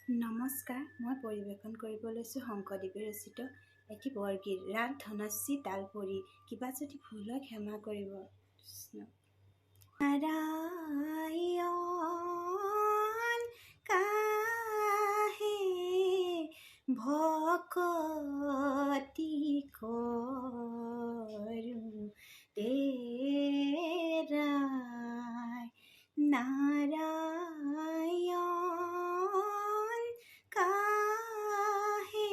নমস্কাৰ, মই পৰিৱেশন কৰিব লৈছোঁ শংকৰদেৱে ৰচিত এটি বৰগীত ৰাগ ধনশ্ৰী তালপৰি। কিবা যদি ভুল হয় ক্ষমা কৰিব। নাৰায়ণ কাহে ভকতি কৰোঁ তেৰাই নাৰায়ণ কাহে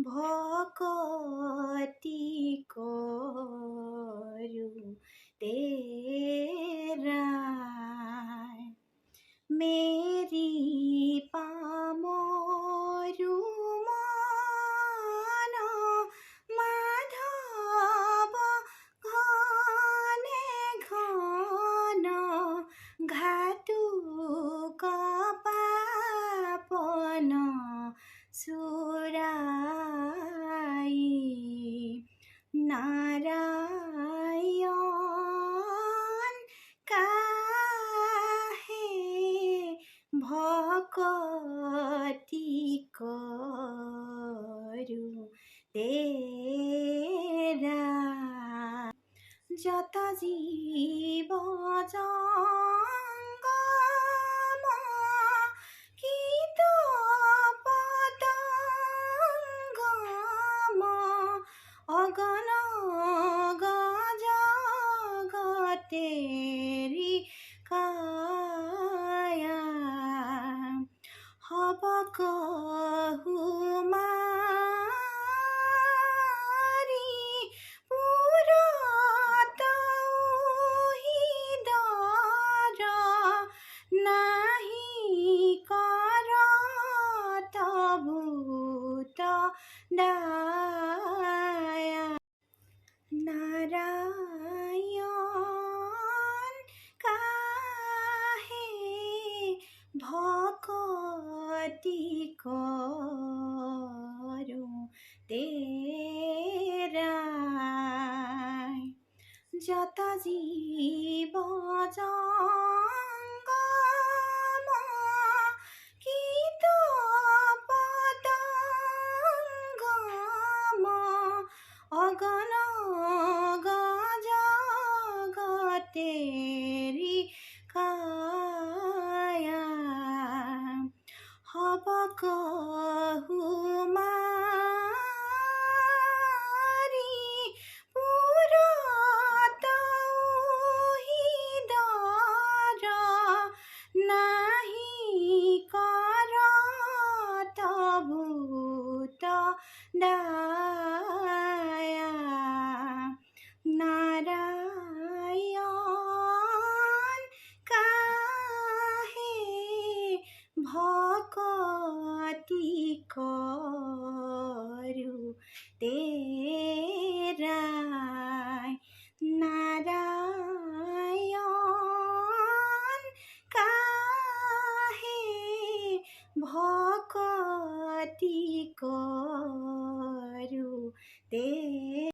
ভকতি কৰোঁ তেৰাই মেৰি পামৰু মন মাধৱ ঘনে ঘন ঘাটু কপাপন চুৰাই নাৰায়ণ কাহে ভকতি কৰোঁ তেৰাই যত জীৱ জঙ্গম কীট পতঙ্গম অগণ জগতেৰি কায়া হব কহুমাৰি পুৰত উহিদৰ নাহি কৰত ভূত দায়া নাৰায়ণ কাহে ভকতি কৰোঁ তেৰাই যত জীৱ জঙ্গম কীট পতঙ্গম অগণ জগতেৰি কায়া হব